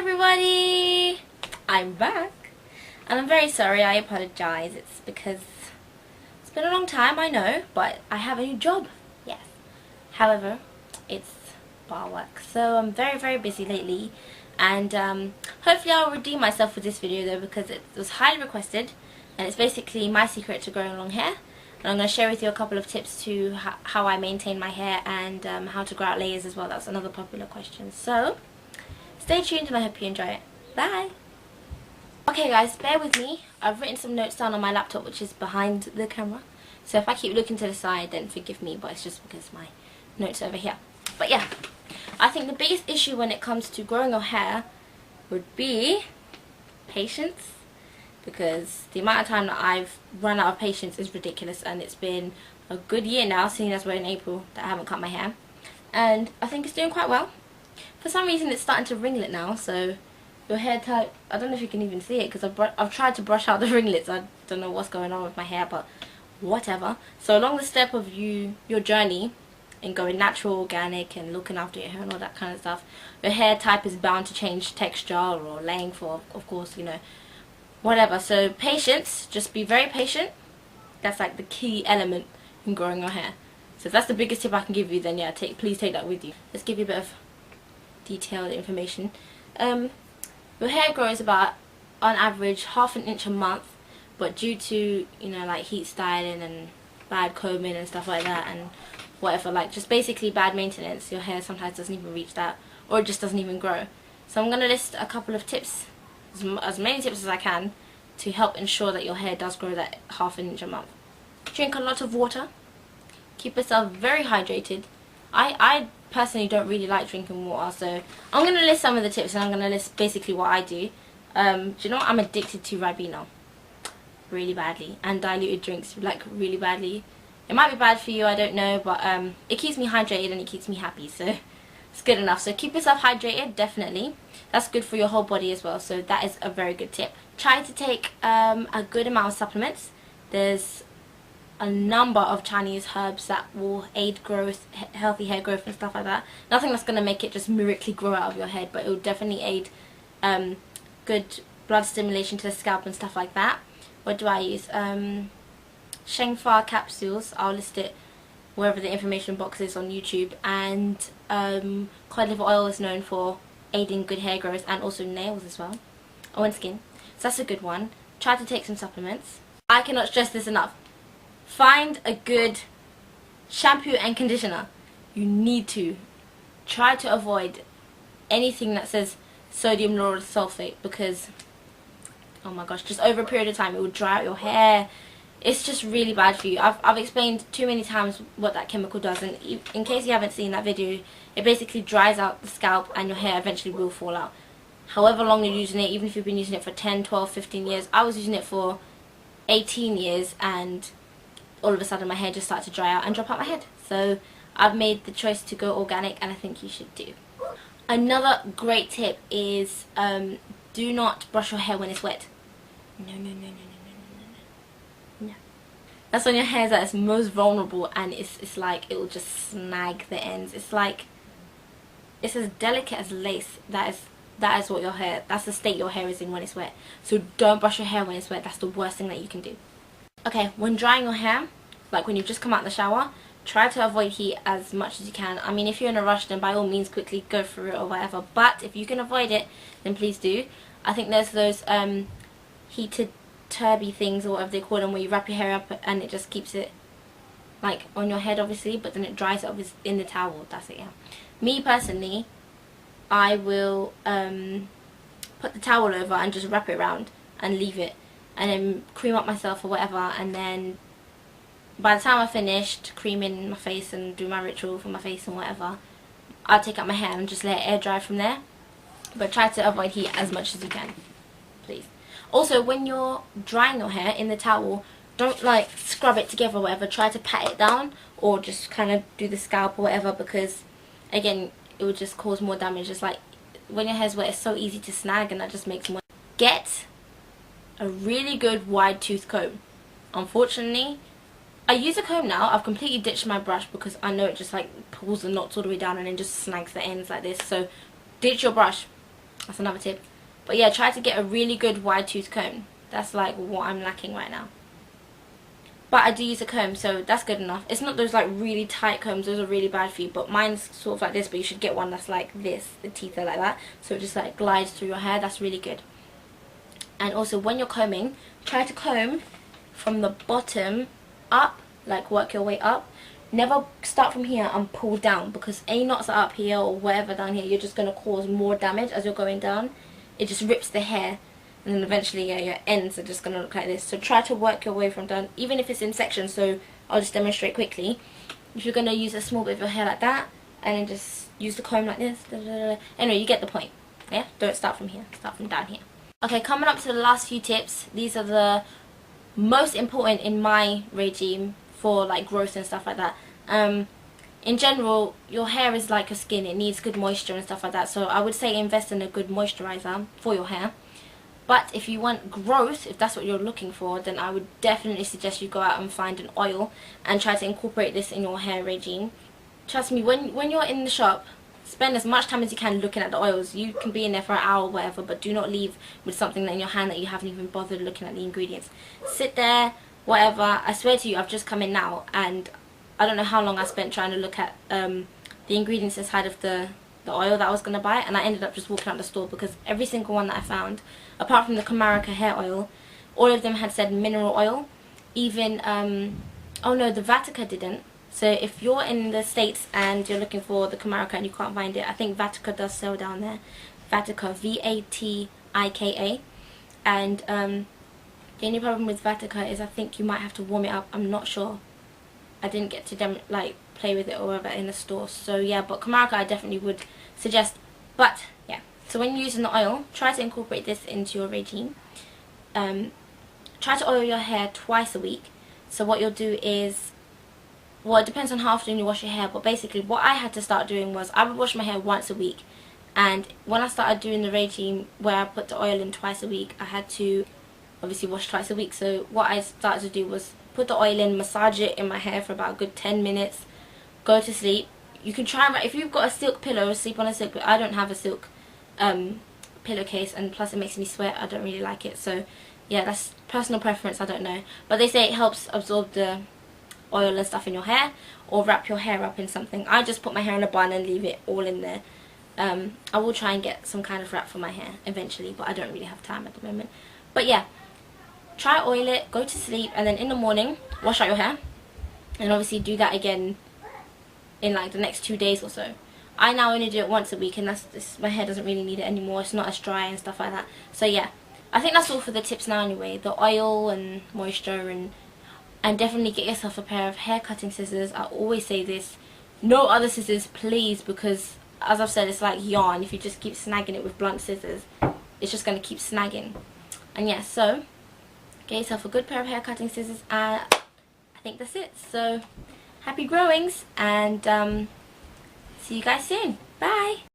everybody! I'm back and I'm very sorry. I apologize. It's because it's been a long time, I know, but I have a new job. Yes. However, it's bar work, so I'm very busy lately, and hopefully I'll redeem myself with this video though, because it was highly requested and it's basically my secret to growing long hair. And I'm going to share with you a couple of tips to how I maintain my hair and how to grow out layers as well. That's another popular question. So stay tuned and I hope you enjoy it. Bye! Okay guys, bear with me. I've written some notes down on my laptop, which is behind the camera. So if I keep looking to the side, then forgive me, but it's just because my notes are over here. But yeah, I think the biggest issue when it comes to growing your hair would be patience. Because the amount of time that I've run out of patience is ridiculous, and it's been a good year now, seeing as we're in April, that I haven't cut my hair. And I think it's doing quite well. For some reason it's starting to ringlet now, so your hair type, I don't know if you can even see it because I've tried to brush out the ringlets. I don't know what's going on with my hair, but whatever. So along the step of your journey in going natural, organic, and looking after your hair and all that kind of stuff, your hair type is bound to change texture or length, or of course, you know, whatever. So patience, just be very patient. That's like the key element in growing your hair. So if that's the biggest tip I can give you, then yeah, please take that with you. Let's give you a bit of detailed information. Your hair grows about, on average, ½ an inch a month, but due to, you know, like heat styling and bad combing and stuff like that, and whatever, like just basically bad maintenance, your hair sometimes doesn't even reach that, or it just doesn't even grow. So I'm going to list a couple of tips, as many tips as I can, to help ensure that your hair does grow that ½ an inch a month. Drink a lot of water. Keep yourself very hydrated. I personally don't really like drinking water, so I'm going to list some of the tips, and I'm going to list basically what I do. Do you know what? I'm addicted to Ribena really badly, and diluted drinks like really badly. It might be bad for you, I don't know, but it keeps me hydrated and it keeps me happy, so it's good enough. So keep yourself hydrated, definitely. That's good for your whole body as well, so that is a very good tip. Try to take a good amount of supplements. There's a number of Chinese herbs that will aid growth, healthy hair growth and stuff like that. Nothing that's going to make it just miraculously grow out of your head, but it will definitely aid good blood stimulation to the scalp and stuff like that. What do I use? Sheng Fa capsules. I'll list it wherever the information box is on YouTube. And cod liver oil is known for aiding good hair growth and also nails as well. Oh, and skin. So that's a good one. Try to take some supplements. I cannot stress this enough. Find a good shampoo and conditioner. You need to. Try to avoid anything that says sodium lauryl sulfate, because, oh my gosh, just over a period of time it will dry out your hair. It's just really bad for you. I've explained too many times what that chemical does, and in case you haven't seen that video, it basically dries out the scalp and your hair eventually will fall out. However long you're using it, even if you've been using it for 10, 12, 15 years, I was using it for 18 years and all of a sudden my hair just started to dry out and drop out my head. So I've made the choice to go organic, and I think you should do. Another great tip is do not brush your hair when it's wet. No. That's when your hair is at its most vulnerable, and it's like it will just snag the ends. It's like, it's as delicate as lace. That is what your hair, that's the state your hair is in when it's wet. So don't brush your hair when it's wet. That's the worst thing that you can do. Okay, when drying your hair, like when you've just come out of the shower, try to avoid heat as much as you can. I mean, if you're in a rush, then by all means quickly go through it or whatever, but if you can avoid it, then please do. I think there's those heated turby things, or whatever they call them, where you wrap your hair up and it just keeps it like on your head obviously, but then it dries it up in the towel. That's it. Yeah, me personally, I will put the towel over and just wrap it around and leave it, and then cream up myself or whatever, and then by the time I finished creaming my face and do my ritual for my face and whatever, I'll take out my hair and just let it air dry from there. But try to avoid heat as much as you can, please. Also, when you're drying your hair in the towel, don't like scrub it together or whatever. Try to pat it down, or just kind of do the scalp or whatever, because again, it will just cause more damage. Just like when your hair's wet, it's so easy to snag, and that just makes more. Get a really good wide tooth comb. Unfortunately, I use a comb now. I've completely ditched my brush because I know it just like pulls the knots all the way down and then just snags the ends like this. So ditch your brush. That's another tip. But yeah, try to get a really good wide tooth comb. That's like what I'm lacking right now. But I do use a comb, so that's good enough. It's not those like really tight combs, those are really bad for you. But mine's sort of like this, but you should get one that's like this. The teeth are like that, so it just like glides through your hair. That's really good. And also when you're combing, try to comb from the bottom up, like work your way up. Never start from here and pull down, because any knots are up here or whatever down here, you're just going to cause more damage as you're going down. It just rips the hair. And then eventually, yeah, your ends are just going to look like this. So try to work your way from down, even if it's in sections. So I'll just demonstrate quickly. If you're going to use a small bit of your hair like that, and then just use the comb like this. Anyway, you get the point. Yeah, don't start from here. Start from down here. Okay, coming up to the last few tips. These are the most important in my regime for like growth and stuff like that. In general, your hair is like your skin. It needs good moisture and stuff like that. So I would say invest in a good moisturizer for your hair. But if you want growth, if that's what you're looking for, then I would definitely suggest you go out and find an oil and try to incorporate this in your hair regime. Trust me, when you're in the shop, spend as much time as you can looking at the oils. You can be in there for an hour or whatever, but do not leave with something in your hand that you haven't even bothered looking at the ingredients. Sit there, whatever. I swear to you, I've just come in now, and I don't know how long I spent trying to look at the ingredients inside of the oil that I was going to buy, and I ended up just walking out the store because every single one that I found, apart from the Kamarica hair oil, all of them had said mineral oil. Even, oh no, the Vatica didn't. So if you're in the States and you're looking for the Kamarica and you can't find it, I think Vatica does sell down there. Vatica, V-A-T-I-K-A. And the only problem with Vatica is I think you might have to warm it up. I'm not sure. I didn't get to play with it or whatever in the store. So yeah, but Kamarica I definitely would suggest. But yeah, so when you're using the oil, try to incorporate this into your regime. Try to oil your hair twice a week. So what you'll do is, well, it depends on how often you wash your hair, but basically what I had to start doing was I would wash my hair once a week. And when I started doing the regime where I put the oil in twice a week, I had to obviously wash twice a week. So what I started to do was put the oil in, massage it in my hair for about a good 10 minutes, go to sleep. You can try, if you've got a silk pillow, sleep on a silk pillow. I don't have a silk pillowcase, and plus it makes me sweat. I don't really like it. So yeah, that's personal preference, I don't know. But they say it helps absorb the oil and stuff in your hair, or wrap your hair up in something. I just put my hair in a bun and leave it all in there. I will try and get some kind of wrap for my hair eventually, but I don't really have time at the moment. But yeah, try oil it, go to sleep, and then in the morning wash out your hair, and obviously do that again in like the next 2 days or so. I now only do it once a week, and my hair doesn't really need it anymore. It's not as dry and stuff like that. So yeah, I think that's all for the tips now anyway. The oil and moisture, and definitely get yourself a pair of hair cutting scissors. I always say this, no other scissors please, because as I've said, it's like yarn. If you just keep snagging it with blunt scissors, it's just going to keep snagging. And yeah, so get yourself a good pair of hair cutting scissors, and I think that's it. So happy growings, and see you guys soon. Bye.